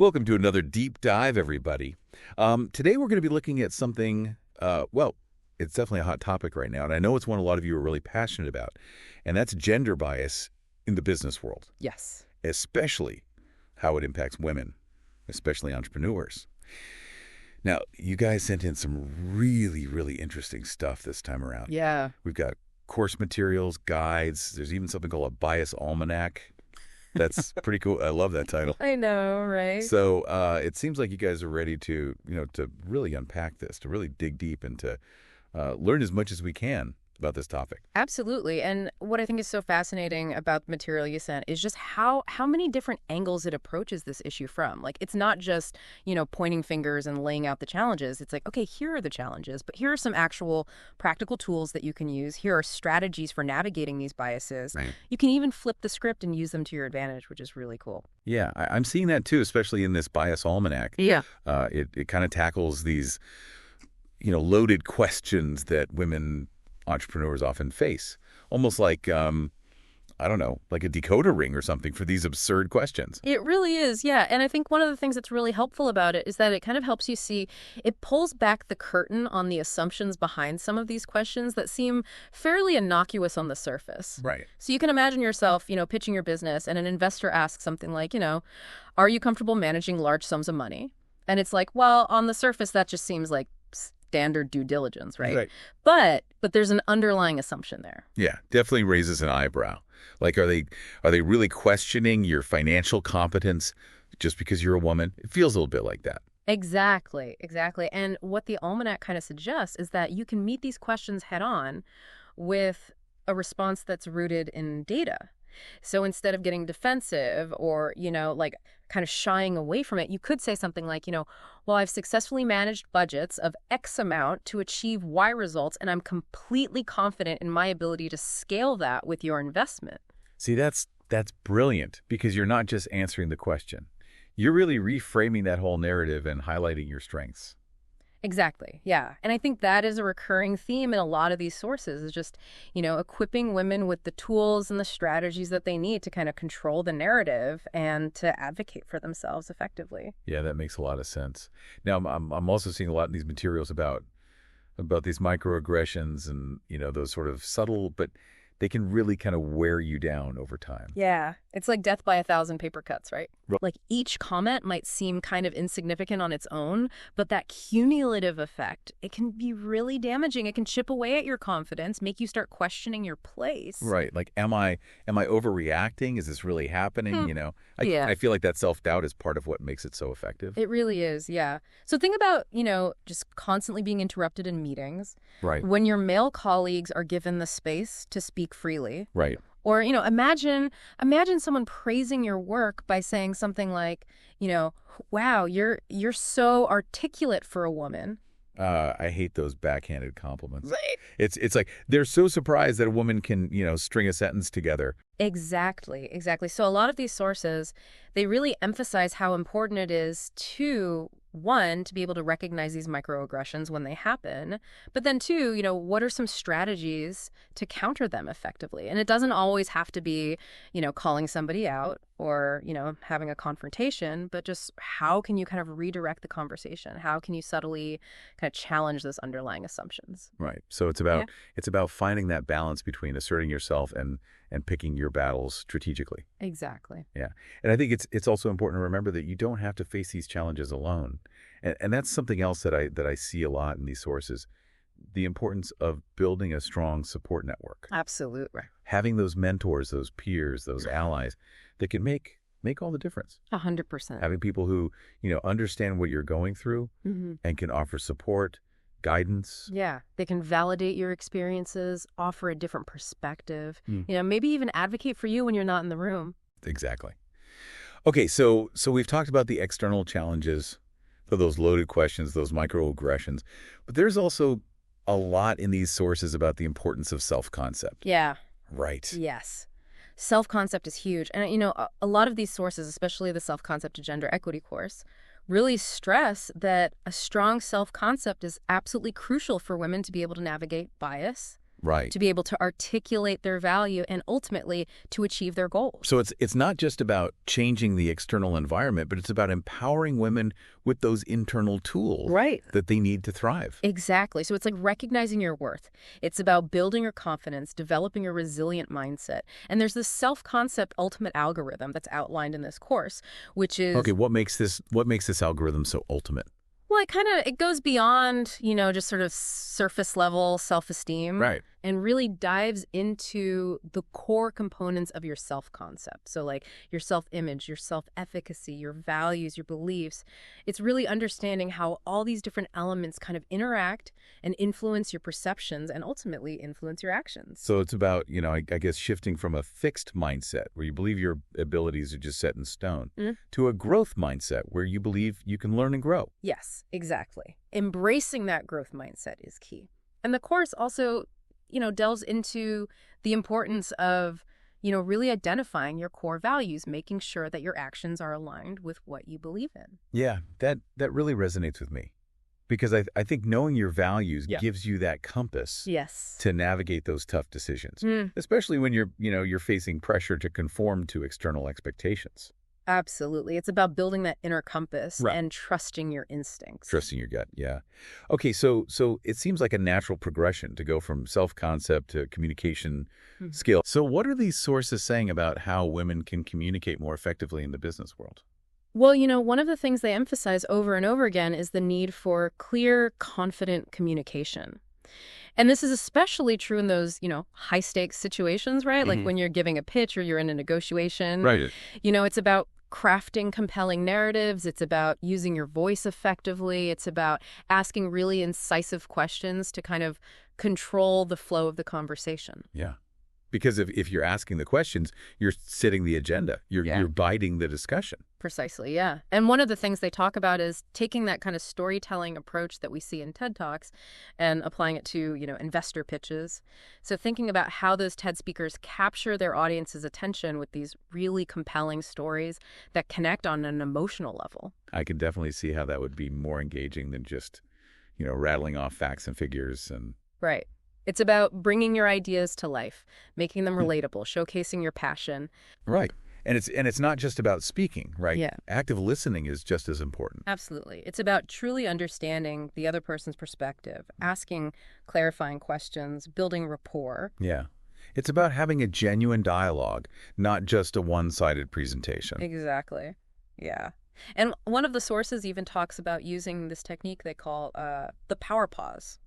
Welcome to another deep dive, everybody. Today we're going to be looking at something, well, it's definitely a hot topic right now, and I know it's one a lot of you are really passionate about, and that's gender bias in the business world, Yes. especially how it impacts women, especially entrepreneurs. Now, you guys sent in some really, really interesting stuff this time around. Yeah. We've got course materials, guides. There's even something called a bias almanac. That's pretty cool. I love that title. I know, right? So it seems like you guys are ready to, to really unpack this, to really dig deep and to learn as much as we can about this topic. Absolutely. And what I think is so fascinating about the material you sent is just how many different angles it approaches this issue from. Like, it's not just, pointing fingers and laying out the challenges. It's like, okay, here are the challenges, but here are some actual practical tools that you can use. Here are strategies for navigating these biases. Right. You can even flip the script and use them to your advantage, which is really cool. Yeah, I'm seeing that too, especially in this bias almanac. Yeah. It kind of tackles these, loaded questions that women entrepreneurs often face, almost like I don't know, like a decoder ring or something for these absurd questions. It really is, yeah. And I think one of the things that's really helpful about it is that it kind of helps you see, it pulls back the curtain on the assumptions behind some of these questions that seem fairly innocuous on the surface. Right. So you can imagine yourself, pitching your business and an investor asks something like, are you comfortable managing large sums of money? And it's like, well, on the surface, that just seems like standard due diligence, right? But there's an underlying assumption there. Yeah, definitely raises an eyebrow. Like, are they really questioning your financial competence just because you're a woman? It feels a little bit like that. Exactly. And what the almanac kind of suggests is that you can meet these questions head on with a response that's rooted in data. So instead of getting defensive or, like kind of shying away from it, you could say something like, well, I've successfully managed budgets of X amount to achieve Y results, and I'm completely confident in my ability to scale that with your investment. See, that's brilliant because you're not just answering the question. You're really reframing that whole narrative and highlighting your strengths. Exactly. Yeah. And I think that is a recurring theme in a lot of these sources is just, equipping women with the tools and the strategies that they need to kind of control the narrative and to advocate for themselves effectively. Yeah, that makes a lot of sense. Now, I'm also seeing a lot in these materials about these microaggressions and, those sort of subtle, but they can really kind of wear you down over time. Yeah. It's like death by 1,000 paper cuts, right? Right. Like each comment might seem kind of insignificant on its own, but that cumulative effect, it can be really damaging. It can chip away at your confidence, make you start questioning your place. Right. Like, am I overreacting? Is this really happening? Yeah. I feel like that self-doubt is part of what makes it so effective. It really is, yeah. So think about, just constantly being interrupted in meetings. Right. When your male colleagues are given the space to speak freely. Right. Or, imagine someone praising your work by saying something like, wow, you're so articulate for a woman. I hate those backhanded compliments. Right. It's like they're so surprised that a woman can, string a sentence together. Exactly. So a lot of these sources, they really emphasize how important it is to, one, to be able to recognize these microaggressions when they happen, but then two, what are some strategies to counter them effectively? And it doesn't always have to be, calling somebody out or, having a confrontation, but just how can you kind of redirect the conversation? How can you subtly kind of challenge those underlying assumptions? Right. So it's about finding that balance between asserting yourself and picking your battles strategically. Exactly. Yeah. And I think it's also important to remember that you don't have to face these challenges alone. And that's something else that I see a lot in these sources, the importance of building a strong support network. Absolutely. Having those mentors, those peers, those allies that can make all the difference. 100%. Having people who, understand what you're going through and can offer support, guidance. Yeah, they can validate your experiences, offer a different perspective, maybe even advocate for you when you're not in the room. Exactly. Okay, so we've talked about the external challenges for those loaded questions, those microaggressions, but there's also a lot in these sources about the importance of self-concept. Yeah. Right. Yes. Self-concept is huge. And, a lot of these sources, especially the Self-Concept to Gender Equity course, really stress that a strong self-concept is absolutely crucial for women to be able to navigate bias, Right. to be able to articulate their value and ultimately to achieve their goals. So it's not just about changing the external environment, but it's about empowering women with those internal tools Right. that they need to thrive. Exactly. So it's like recognizing your worth. It's about building your confidence, developing a resilient mindset. And there's this self-concept ultimate algorithm that's outlined in this course, which is Okay, what makes this algorithm so ultimate? well, it goes beyond, just sort of surface level self-esteem. Right. And really dives into the core components of your self-concept. So like your self-image, your self-efficacy, your values, your beliefs. It's really understanding how all these different elements kind of interact and influence your perceptions and ultimately influence your actions. So it's about, I guess, shifting from a fixed mindset where you believe your abilities are just set in stone to a growth mindset where you believe you can learn and grow. Yes, exactly. Embracing that growth mindset is key. And the course also delves into the importance of, really identifying your core values, making sure that your actions are aligned with what you believe in. Yeah, that really resonates with me because I think knowing your values gives you that compass Yes. to navigate those tough decisions, especially when you're facing pressure to conform to external expectations. Absolutely. It's about building that inner compass and trusting your instincts. Trusting your gut, yeah. Okay, so it seems like a natural progression to go from self-concept to communication skill. So what are these sources saying about how women can communicate more effectively in the business world? Well, one of the things they emphasize over and over again is the need for clear, confident communication. And this is especially true in those, high-stakes situations, right? Like when you're giving a pitch or you're in a negotiation. Right. It's about crafting compelling narratives. It's about using your voice effectively. It's about asking really incisive questions to kind of control the flow of the conversation. Yeah. Because if you're asking the questions, you're setting the agenda. You're guiding the discussion. Precisely, yeah. And one of the things they talk about is taking that kind of storytelling approach that we see in TED Talks and applying it to, investor pitches. So thinking about how those TED speakers capture their audience's attention with these really compelling stories that connect on an emotional level. I can definitely see how that would be more engaging than just, rattling off facts and figures and Right. It's about bringing your ideas to life, making them relatable, showcasing your passion. Right. And it's not just about speaking, right? Yeah. Active listening is just as important. Absolutely. It's about truly understanding the other person's perspective, asking clarifying questions, building rapport. Yeah. It's about having a genuine dialogue, not just a one-sided presentation. Exactly. Yeah. And one of the sources even talks about using this technique they call the power pause,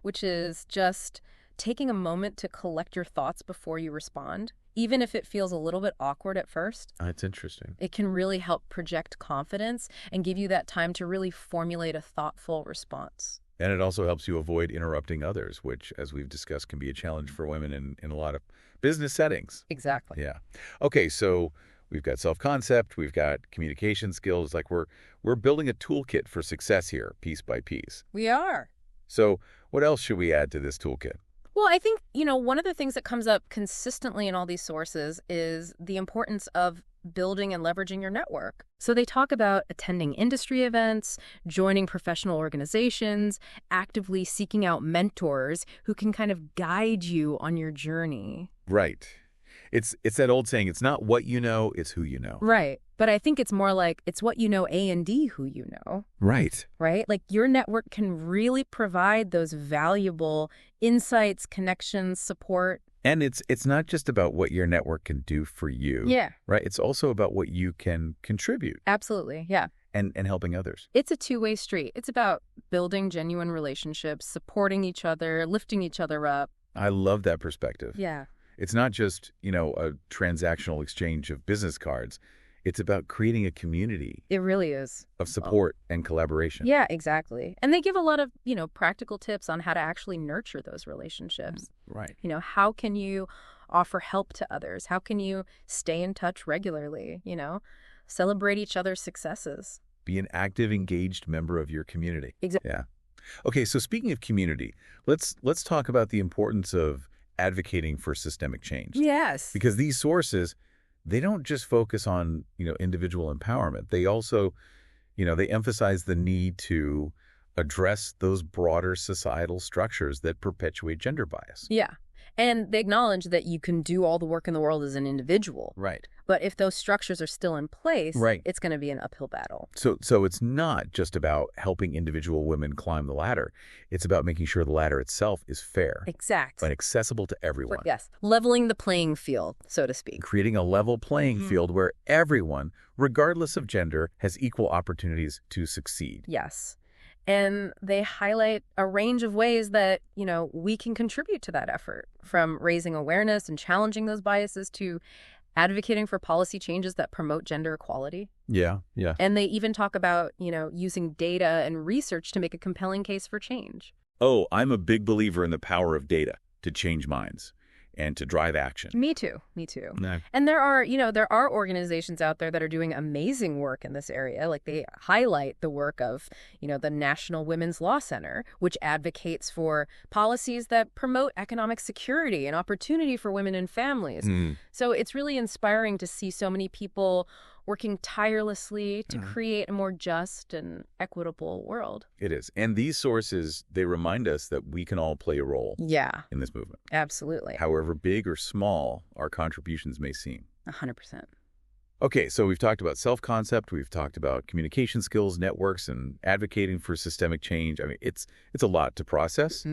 which is just taking a moment to collect your thoughts before you respond, even if it feels a little bit awkward at first. That's interesting. It can really help project confidence and give you that time to really formulate a thoughtful response. And it also helps you avoid interrupting others, which, as we've discussed, can be a challenge for women in a lot of business settings. Exactly. Yeah. Okay, so we've got self-concept, we've got communication skills. Like we're building a toolkit for success here, piece by piece. We are. So what else should we add to this toolkit? Well, I think, one of the things that comes up consistently in all these sources is the importance of building and leveraging your network. So they talk about attending industry events, joining professional organizations, actively seeking out mentors who can kind of guide you on your journey. Right. It's that old saying, it's not what you know, it's who you know. Right. But I think it's more like it's what you know A and D who you know. Right. Right? Like your network can really provide those valuable insights, connections, support. And it's not just about what your network can do for you. Yeah. Right? It's also about what you can contribute. Absolutely. Yeah. And helping others. It's a two-way street. It's about building genuine relationships, supporting each other, lifting each other up. I love that perspective. Yeah. It's not just, a transactional exchange of business cards. It's about creating a community. It really is. Of support and collaboration. Yeah, exactly. And they give a lot of, practical tips on how to actually nurture those relationships. Right. How can you offer help to others? How can you stay in touch regularly? Celebrate each other's successes. Be an active, engaged member of your community. Exactly. Yeah. Okay, so speaking of community, let's talk about the importance of advocating for systemic change. Yes. Because these sources, they don't just focus on, individual empowerment. They also, they emphasize the need to address those broader societal structures that perpetuate gender bias. Yeah. And they acknowledge that you can do all the work in the world as an individual. Right. But if those structures are still in place, Right. it's going to be an uphill battle. So it's not just about helping individual women climb the ladder. It's about making sure the ladder itself is fair Exactly. and accessible to everyone. Yes. Leveling the playing field, so to speak. Creating a level playing field where everyone, regardless of gender, has equal opportunities to succeed. Yes. And they highlight a range of ways that, we can contribute to that effort, from raising awareness and challenging those biases to advocating for policy changes that promote gender equality. Yeah. And they even talk about, using data and research to make a compelling case for change. Oh, I'm a big believer in the power of data to change minds and to drive action. Me too. No. And there are organizations out there that are doing amazing work in this area. Like they highlight the work of, the National Women's Law Center, which advocates for policies that promote economic security and opportunity for women and families. So it's really inspiring to see so many people working tirelessly to create a more just and equitable world. It is. And these sources, they remind us that we can all play a role in this movement. Absolutely. However big or small our contributions may seem. 100%. Okay, so we've talked about self-concept, we've talked about communication skills, networks, and advocating for systemic change. I mean, it's a lot to process,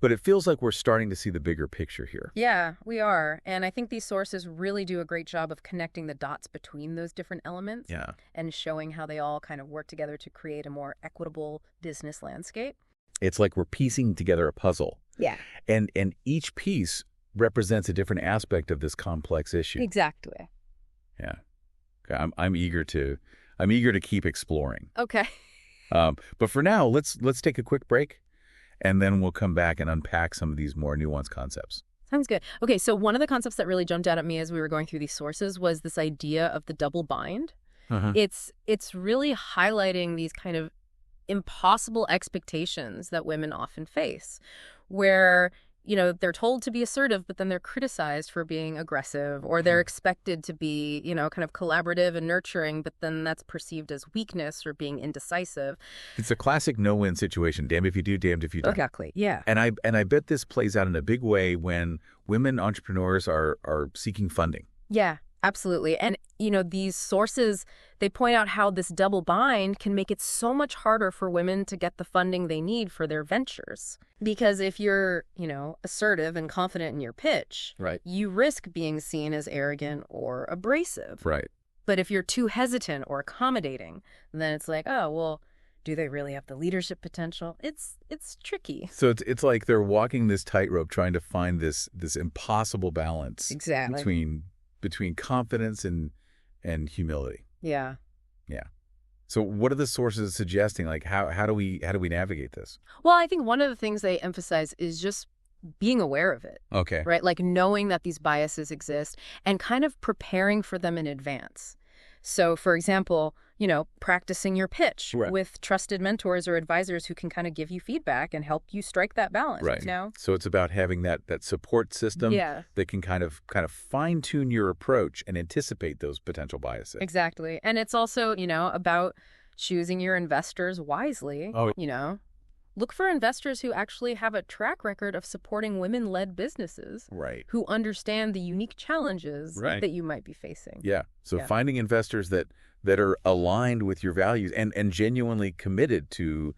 but it feels like we're starting to see the bigger picture here. Yeah, we are. And I think these sources really do a great job of connecting the dots between those different elements and showing how they all kind of work together to create a more equitable business landscape. It's like we're piecing together a puzzle. Yeah. And each piece represents a different aspect of this complex issue. Exactly. Yeah. Okay, I'm eager to keep exploring. Okay. But for now, let's take a quick break, and then we'll come back and unpack some of these more nuanced concepts. Sounds good. Okay, so one of the concepts that really jumped out at me as we were going through these sources was this idea of the double bind. It's really highlighting these kind of impossible expectations that women often face, where they're told to be assertive, but then they're criticized for being aggressive, or they're expected to be, kind of collaborative and nurturing, but then that's perceived as weakness or being indecisive. It's a classic no-win situation. Damned if you do, damned if you don't. Exactly. Yeah. And I bet this plays out in a big way when women entrepreneurs are seeking funding. Yeah. Absolutely. And, these sources, they point out how this double bind can make it so much harder for women to get the funding they need for their ventures. Because if you're, assertive and confident in your pitch, you risk being seen as arrogant or abrasive. Right. But if you're too hesitant or accommodating, then it's like, oh, well, do they really have the leadership potential? It's tricky. So it's like they're walking this tightrope trying to find this impossible balance between confidence and humility. Yeah. Yeah. So what are the sources suggesting? Like how do we navigate this? Well, I think one of the things they emphasize is just being aware of it. Okay. Right? Like knowing that these biases exist and kind of preparing for them in advance. So, for example, practicing your pitch with trusted mentors or advisors who can kind of give you feedback and help you strike that balance. Right. So it's about having that support system that can kind of fine-tune your approach and anticipate those potential biases. Exactly. And it's also, about choosing your investors wisely. Look for investors who actually have a track record of supporting women-led businesses who understand the unique challenges that you might be facing. Yeah. So finding investors that are aligned with your values and genuinely committed to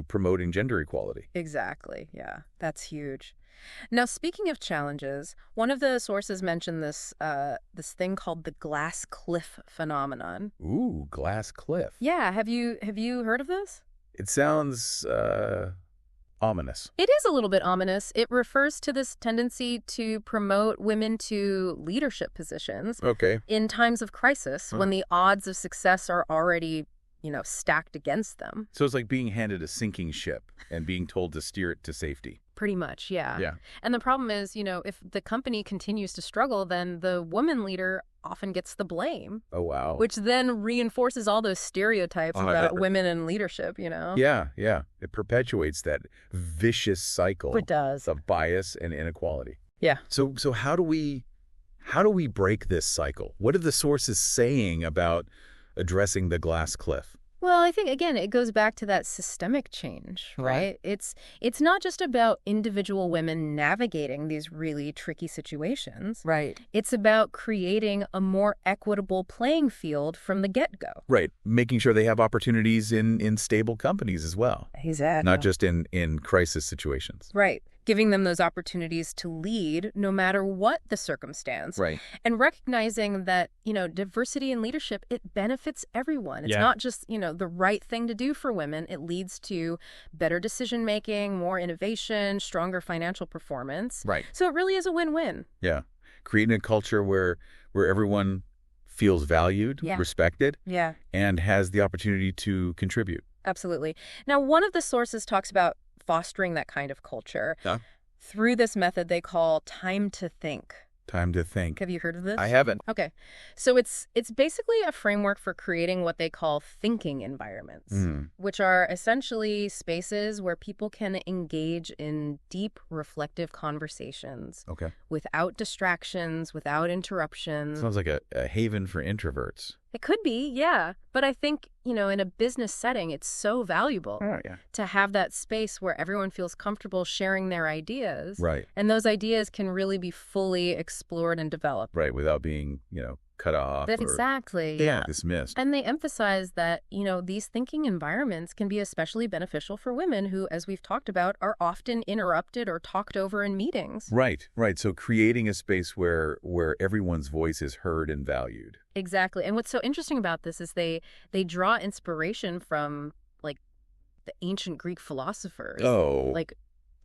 promoting gender equality. Exactly. Yeah. That's huge. Now, speaking of challenges, one of the sources mentioned this thing called the glass cliff phenomenon. Ooh, glass cliff. Yeah. Have you heard of this? It sounds ominous. It is a little bit ominous. It refers to this tendency to promote women to leadership positions in times of crisis when the odds of success are already, stacked against them. So it's like being handed a sinking ship and being told to steer it to safety. Pretty much, yeah. Yeah. And the problem is, if the company continues to struggle, then the woman leader often gets the blame. Oh, wow. Which then reinforces all those stereotypes about women in leadership, Yeah. It perpetuates that vicious cycle It does. of bias and inequality. Yeah. So how do we break this cycle? What are the sources saying about addressing the glass cliff? Well, I think, again, it goes back to that systemic change, right? It's not just about individual women navigating these really tricky situations. Right. It's about creating a more equitable playing field from the get-go. Right. Making sure they have opportunities in stable companies as well, Exactly. not just in crisis situations. Right. Giving them those opportunities to lead no matter what the circumstance. Right. And recognizing that, diversity in leadership, it benefits everyone. It's Yeah. not just, the right thing to do for women. It leads to better decision making, more innovation, stronger financial performance. Right. So it really is a win-win. Yeah. Creating a culture where everyone feels valued, Yeah. respected, Yeah, and has the opportunity to contribute. absolutely. Now, one of the sources talks about fostering that kind of culture Yeah. through this method they call time to think. Time to think. Have you heard of this? I haven't. Okay. So it's basically a framework for creating what they call thinking environments, which are essentially spaces where people can engage in deep, reflective conversations Okay. without distractions, without interruptions. Sounds like a haven for introverts. It could be, yeah. But I think, in a business setting, it's so valuable Oh, yeah. to have that space where everyone feels comfortable sharing their ideas. Right. And those ideas can really be fully explored and developed. Right. Without being, cut off or Exactly. dismissed. And they emphasize that, these thinking environments can be especially beneficial for women who, as we've talked about, are often interrupted or talked over in meetings. Right. Right. So creating a space where everyone's voice is heard and valued. Exactly. And what's so interesting about this is they draw inspiration from, like, the ancient Greek philosophers. Oh. Like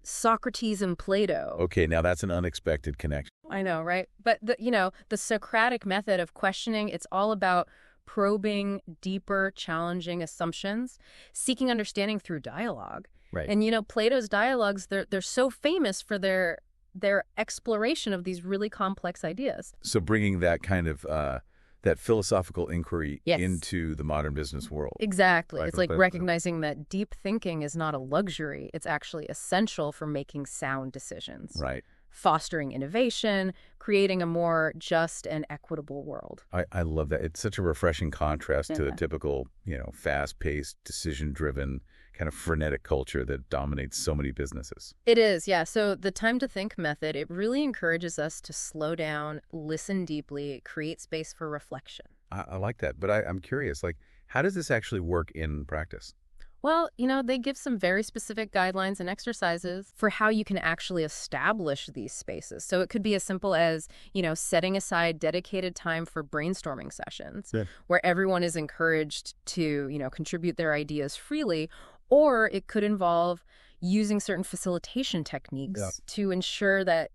Socrates and Plato. Okay. Now that's an unexpected connection. I know, right? But the Socratic method of questioning, it's all about probing deeper, challenging assumptions, seeking understanding through dialogue. Right. And Plato's dialogues, they're so famous for their exploration of these really complex ideas. So bringing that kind of that philosophical inquiry Yes. into the modern business world. Exactly. Right, It's like but- recognizing that deep thinking is not a luxury. It's actually essential for making sound decisions. Right. Fostering innovation, creating a more just and equitable world. I love that. It's such a refreshing contrast to the Yeah. typical, fast-paced, decision-driven, kind of frenetic culture that dominates so many businesses. It is, yeah. So the time to think method, it really encourages us to slow down, listen deeply, create space for reflection. I like that. But I'm curious, how does this actually work in practice? Well, they give some very specific guidelines and exercises for how you can actually establish these spaces. So it could be as simple as, setting aside dedicated time for brainstorming sessions where everyone is encouraged to, contribute their ideas freely. Or it could involve using certain facilitation techniques to ensure that,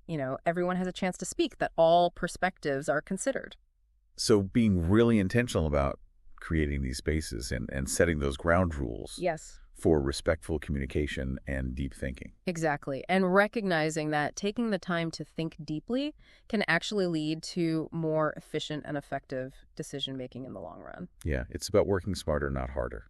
everyone has a chance to speak, that all perspectives are considered. So being really intentional about creating these spaces and setting those ground rules Yes. for respectful communication and deep thinking. Exactly. And recognizing that taking the time to think deeply can actually lead to more efficient and effective decision-making in the long run. Yeah, it's about working smarter, not harder.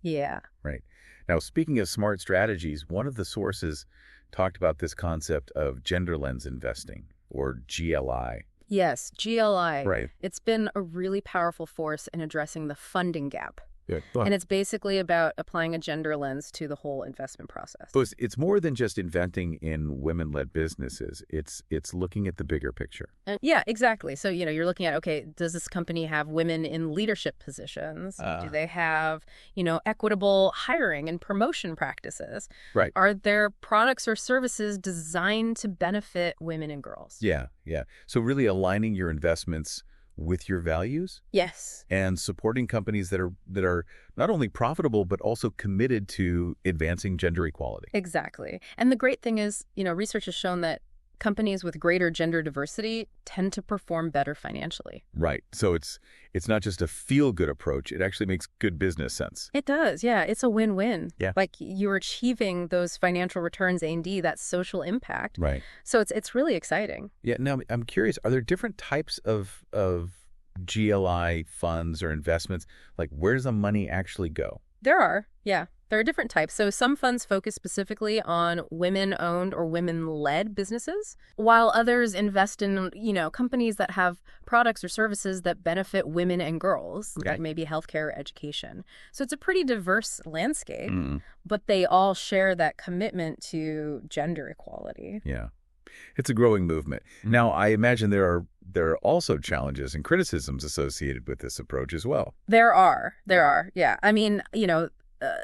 Yeah. Right. Now, speaking of smart strategies, one of the sources talked about this concept of gender lens investing, or GLI. Yes, GLI. Right. It's been a really powerful force in addressing the funding gap. Yeah. And it's basically about applying a gender lens to the whole investment process. So it's more than just investing in women-led businesses. It's looking at the bigger picture. Yeah, exactly. So, you're looking at, okay, does this company have women in leadership positions? Do they have, equitable hiring and promotion practices? Right. Are their products or services designed to benefit women and girls? Yeah, yeah. So really aligning your investments with your values Yes. and supporting companies that are not only profitable but also committed to advancing gender equality. Exactly. And the great thing is, research has shown that companies with greater gender diversity tend to perform better financially. Right. So it's not just a feel-good approach. It actually makes good business sense. It does. Yeah. It's a win-win. Yeah. Like you're achieving those financial returns, A&D, that social impact. Right. So it's really exciting. Yeah. Now, I'm curious, are there different types of GLI funds or investments? Like, where does the money actually go? There are. Yeah. There are different types. So some funds focus specifically on women-owned or women-led businesses, while others invest in, companies that have products or services that benefit women and girls, like maybe healthcare or education. So it's a pretty diverse landscape, but they all share that commitment to gender equality. Yeah. It's a growing movement. Now, I imagine there are also challenges and criticisms associated with this approach as well. There are. Yeah. I mean,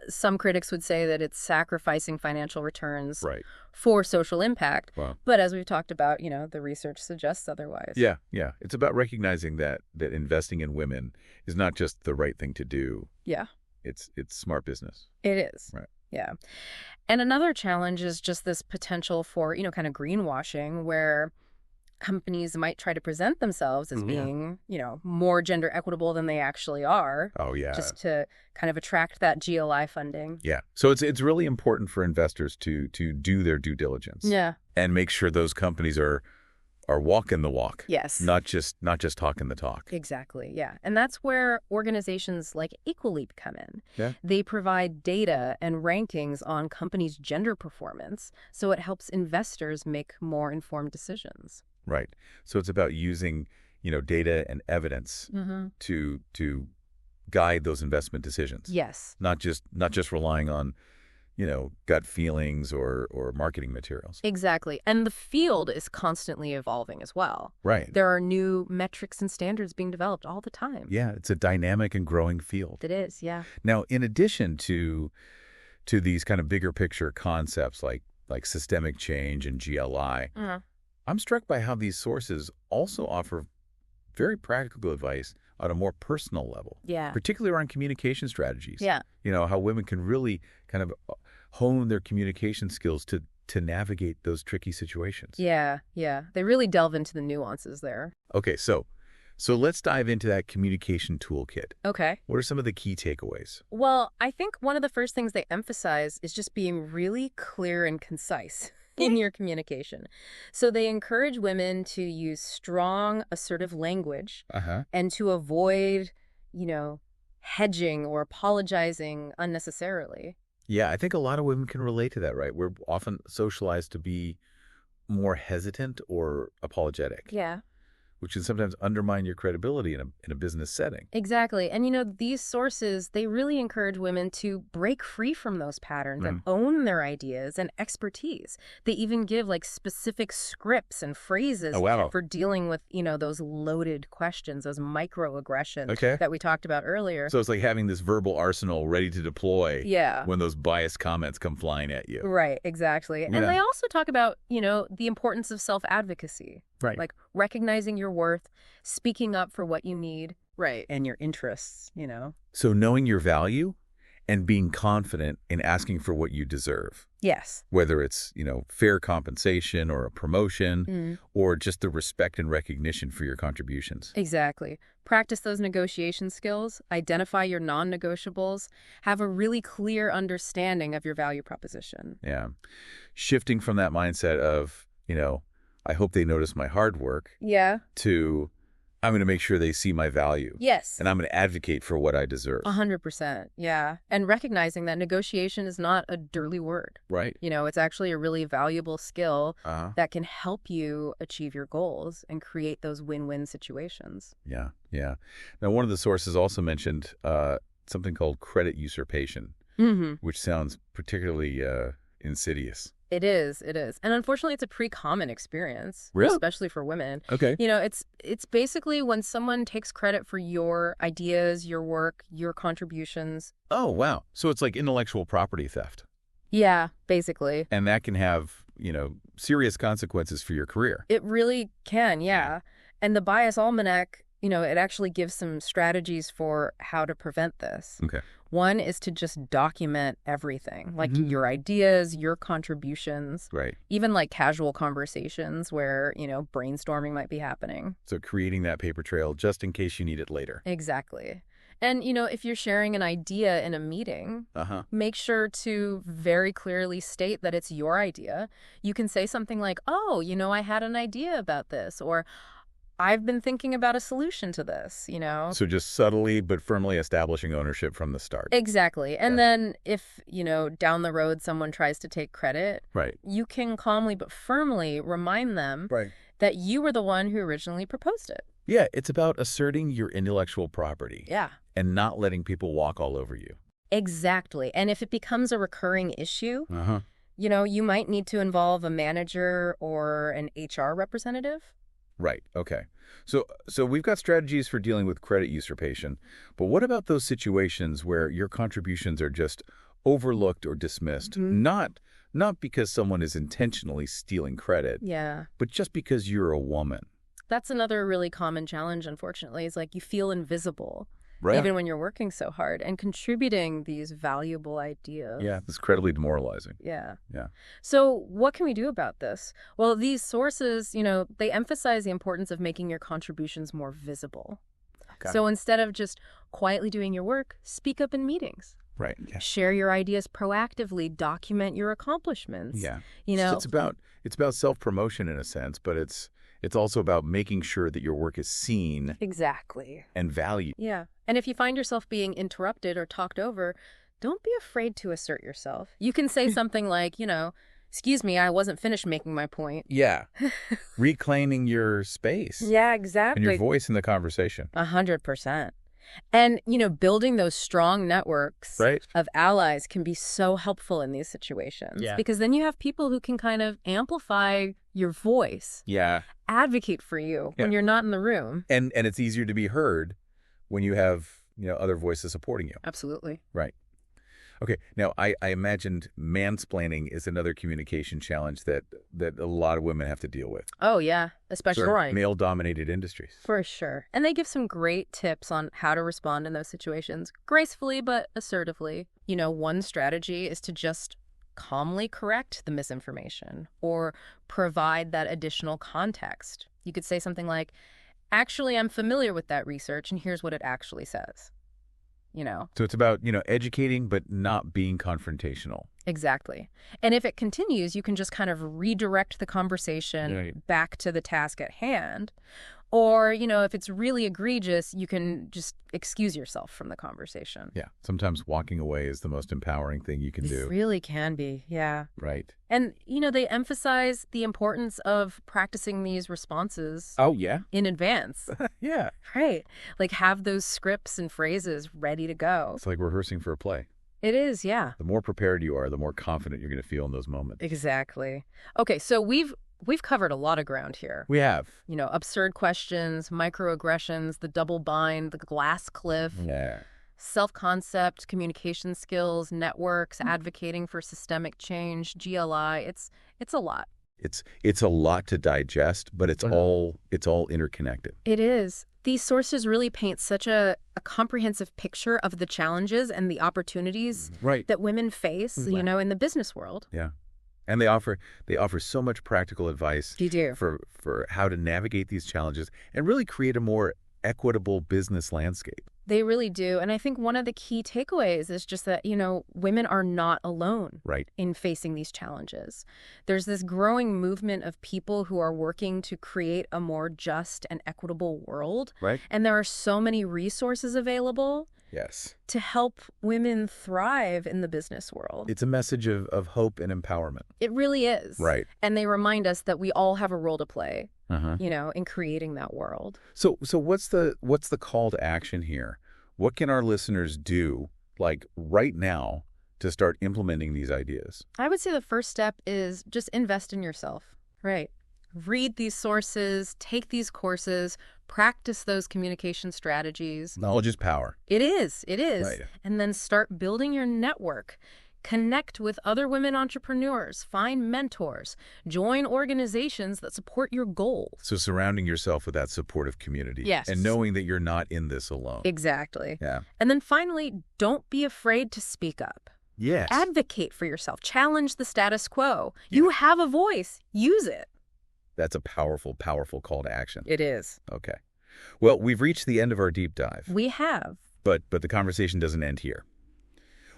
some critics would say that it's sacrificing financial returns for social impact. Wow. But as we've talked about, the research suggests otherwise. Yeah. It's about recognizing that investing in women is not just the right thing to do. Yeah. It's smart business. It is. Right. Yeah. And another challenge is just this potential for, kind of greenwashing, where companies might try to present themselves as being, more gender equitable than they actually are. Oh, yeah. Just to kind of attract that GLI funding. Yeah. So it's really important for investors to do their due diligence. Yeah. And make sure those companies are walking the walk. Yes. Not just talking the talk. Exactly. Yeah. And that's where organizations like Equaleap come in. Yeah. They provide data and rankings on companies' gender performance, so it helps investors make more informed decisions. Right. So it's about using, data and evidence to guide those investment decisions. Yes. Not just relying on, gut feelings or marketing materials. Exactly. And the field is constantly evolving as well. Right. There are new metrics and standards being developed all the time. Yeah, it's a dynamic and growing field. It is, yeah. Now, in addition to these kind of bigger picture concepts like systemic change and GLI, I'm struck by how these sources also offer very practical advice on a more personal level. Yeah. Particularly around communication strategies. Yeah. How women can really kind of hone their communication skills to navigate those tricky situations. Yeah. They really delve into the nuances there. Okay, so let's dive into that communication toolkit. Okay. What are some of the key takeaways? Well, I think one of the first things they emphasize is just being really clear and concise in your communication. So they encourage women to use strong, assertive language and to avoid, hedging or apologizing unnecessarily. Yeah, I think a lot of women can relate to that, right? We're often socialized to be more hesitant or apologetic. Yeah. Which can sometimes undermine your credibility in a business setting. Exactly. And, these sources, they really encourage women to break free from those patterns and own their ideas and expertise. They even give, specific scripts and phrases for dealing with, those loaded questions, those microaggressions that we talked about earlier. So it's like having this verbal arsenal ready to deploy Yeah. when those biased comments come flying at you. Right, exactly. Yeah. And they also talk about, the importance of self-advocacy. Right. Like recognizing your worth, speaking up for what you need. Right. And your interests, So knowing your value and being confident in asking for what you deserve. Yes. Whether it's, fair compensation or a promotion or just the respect and recognition for your contributions. Exactly. Practice those negotiation skills, identify your non-negotiables, have a really clear understanding of your value proposition. Yeah. Shifting from that mindset of, I hope they notice my hard work. Yeah. To, I'm going to make sure they see my value. Yes. And I'm going to advocate for what I deserve. 100%. Yeah. And recognizing that negotiation is not a dirty word. Right. It's actually a really valuable skill that can help you achieve your goals and create those win-win situations. Yeah. Now, one of the sources also mentioned something called credit usurpation, which sounds particularly insidious. It is. And unfortunately, it's a pretty common experience, Really? Especially for women. Okay. It's basically when someone takes credit for your ideas, your work, your contributions. Oh, wow. So it's like intellectual property theft. Yeah, basically. And that can have, serious consequences for your career. It really can, yeah. And the Bias Almanac, it actually gives some strategies for how to prevent this. Okay. One is to just document everything, like your ideas, your contributions. Right. Even like casual conversations where, brainstorming might be happening. So creating that paper trail just in case you need it later. Exactly. And, if you're sharing an idea in a meeting, make sure to very clearly state that it's your idea. You can say something like, oh, I had an idea about this, or I've been thinking about a solution to this, So just subtly but firmly establishing ownership from the start. Exactly. And Okay. then if, down the road someone tries to take credit, Right. you can calmly but firmly remind them Right. that you were the one who originally proposed it. Yeah, it's about asserting your intellectual property Yeah. and not letting people walk all over you. Exactly. And if it becomes a recurring issue, Uh-huh. you might need to involve a manager or an HR representative. Right. Okay. So we've got strategies for dealing with credit usurpation, but what about those situations where your contributions are just overlooked or dismissed? Mhm. Not because someone is intentionally stealing credit, Yeah. but just because you're a woman. That's another really common challenge, unfortunately, is like you feel invisible, Right. even when you're working so hard and contributing these valuable ideas. Yeah, it's incredibly demoralizing. Yeah. Yeah. So what can we do about this? Well, these sources, they emphasize the importance of making your contributions more visible. Okay. So instead of just quietly doing your work, speak up in meetings. Right. Yeah. Share your ideas proactively, document your accomplishments. Yeah. You know, It's about self-promotion in a sense, but it's also about making sure that your work is seen exactly. and valued. Yeah. And if you find yourself being interrupted or talked over, don't be afraid to assert yourself. You can say something like, excuse me, I wasn't finished making my point. Yeah. Reclaiming your space Yeah, and exactly. your voice in the conversation. 100%. And, building those strong networks Right. of allies can be so helpful in these situations. Yeah. Because then you have people who can kind of amplify your voice, Yeah. advocate for you when Yeah. you're not in the room. And it's easier to be heard when you have, other voices supporting you. Absolutely. Right. Okay. Now, I imagined mansplaining is another communication challenge that a lot of women have to deal with. Oh, yeah. Especially Sort of male-dominated industries. for sure. And they give some great tips on how to respond in those situations, gracefully but assertively. One strategy is to just calmly correct the misinformation or provide that additional context. You could say something like, actually, I'm familiar with that research, and here's what it actually says. So it's about, educating but not being confrontational. Exactly. And if it continues, you can just kind of redirect the conversation Right. back to the task at hand. Or, if it's really egregious, you can just excuse yourself from the conversation. Yeah. Sometimes walking away is the most empowering thing you can It do. really can be, yeah. Right. And, they emphasize the importance of practicing these responses Oh, yeah? in advance. Yeah. Right. Like have those scripts and phrases ready to go. It's like rehearsing for a play. It is, yeah. The more prepared you are, the more confident you're going to feel in those moments. Exactly. Okay, so we've covered a lot of ground here. We have. Absurd questions, microaggressions, the double bind, the glass cliff, Yeah. self-concept, communication skills, networks, advocating for systemic change, GLI. It's a lot. It's a lot to digest, but it's all interconnected. It is. These sources really paint such a comprehensive picture of the challenges and the opportunities Right. that women face, Right. in the business world. Yeah. And they offer so much practical advice You do. for how to navigate these challenges and really create a more equitable business landscape. They really do. And I think one of the key takeaways is just that, women are not alone Right. in facing these challenges. There's this growing movement of people who are working to create a more just and equitable world. Right? And there are so many resources available Yes. to help women thrive in the business world. It's a message of hope and empowerment. It really is. Right. And they remind us that we all have a role to play, Uh-huh. in creating that world. So what's the call to action here? What can our listeners do, like right now, to start implementing these ideas? I would say the first step is just invest in yourself. Right. Read these sources, take these courses, practice those communication strategies. Knowledge is power. It is. Right. And then start building your network. Connect with other women entrepreneurs, find mentors, join organizations that support your goals. So surrounding yourself with that supportive community. Yes. And knowing that you're not in this alone. Exactly. Yeah. And then finally, don't be afraid to speak up. Yes. Advocate for yourself. Challenge the status quo. You have a voice. Use it. That's a powerful, powerful call to action. It is. Okay. Well, we've reached the end of our deep dive. We have. But the conversation doesn't end here.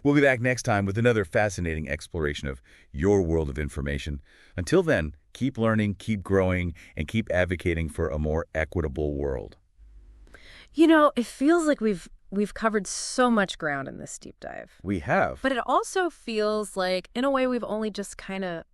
We'll be back next time with another fascinating exploration of your world of information. Until then, keep learning, keep growing, and keep advocating for a more equitable world. It feels like we've covered so much ground in this deep dive. We have. But it also feels like, in a way, we've only just kind of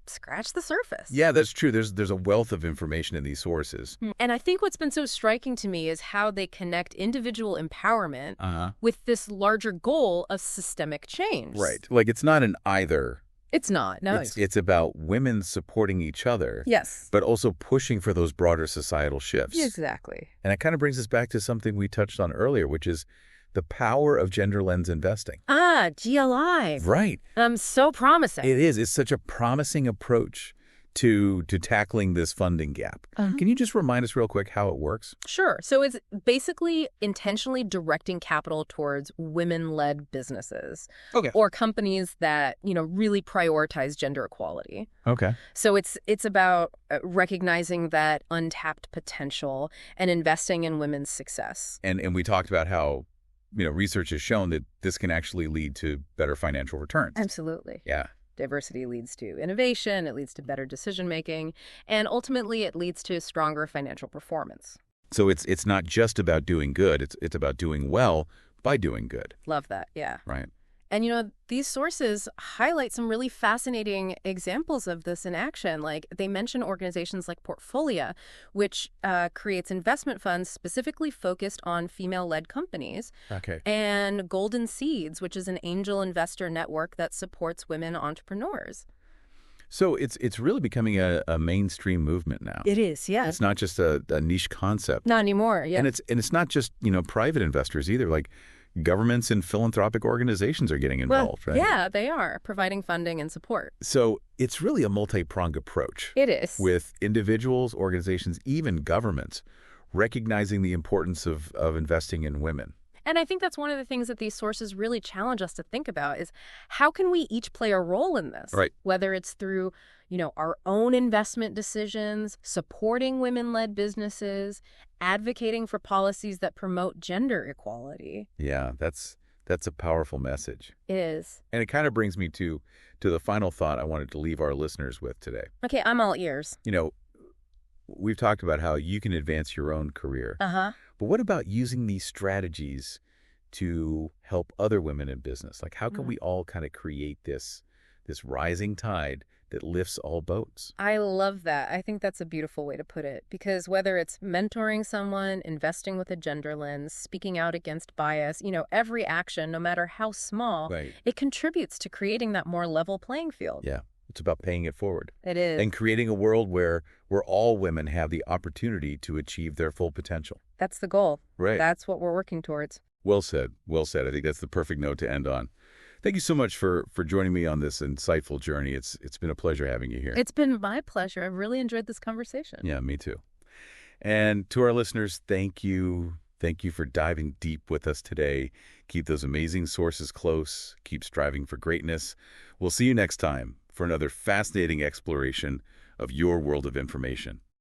scratched the surface. Yeah, that's true. There's a wealth of information in these sources. And I think what's been so striking to me is how they connect individual empowerment Uh-huh. with this larger goal of systemic change. Right. Like, it's not an either. It's not. No. It's about women supporting each other, Yes. but also pushing for those broader societal shifts. Exactly. And it kind of brings us back to something we touched on earlier, which is the power of gender lens investing. GLI. Right. So promising. It is. It's such a promising approach to tackling this funding gap. Can you just remind us real quick how it works? Sure. So it's basically intentionally directing capital towards women-led businesses. Okay. Or companies that, really prioritize gender equality. Okay. So it's about recognizing that untapped potential and investing in women's success. And we talked about how, research has shown that this can actually lead to better financial returns. Absolutely. Yeah. Diversity leads to innovation, it leads to better decision-making, and ultimately it leads to stronger financial performance. So it's not just about doing good, it's about doing well by doing good. Love that, yeah. Right. And, these sources highlight some really fascinating examples of this in action. Like, they mention organizations like Portfolia, which creates investment funds specifically focused on female-led companies. Okay. And Golden Seeds, which is an angel investor network that supports women entrepreneurs. So it's really becoming a mainstream movement now. It is, yeah. It's not just a niche concept. Not anymore, yeah. And it's not just, private investors either. Like, governments and philanthropic organizations are getting involved, right? Yeah, they are, providing funding and support. So it's really a multi-pronged approach. It is. With individuals, organizations, even governments recognizing the importance of investing in women. And I think that's one of the things that these sources really challenge us to think about is how can we each play a role in this? Right. Whether it's through, our own investment decisions, supporting women-led businesses, advocating for policies that promote gender equality. Yeah, that's a powerful message. It is. And it kind of brings me to the final thought I wanted to leave our listeners with today. Okay, I'm all ears. We've talked about how you can advance your own career. Uh-huh. But what about using these strategies to help other women in business? Like, how can we all kind of create this rising tide that lifts all boats? I love that. I think that's a beautiful way to put it, because whether it's mentoring someone, investing with a gender lens, speaking out against bias, every action, no matter how small, Right. it contributes to creating that more level playing field. Yeah. It's about paying it forward. It is. And creating a world where all women have the opportunity to achieve their full potential. That's the goal. Right. That's what we're working towards. Well said. Well said. I think that's the perfect note to end on. Thank you so much for joining me on this insightful journey. It's been a pleasure having you here. It's been my pleasure. I've really enjoyed this conversation. Yeah, me too. And to our listeners, thank you. Thank you for diving deep with us today. Keep those amazing sources close. Keep striving for greatness. We'll see you next time for another fascinating exploration of your world of information.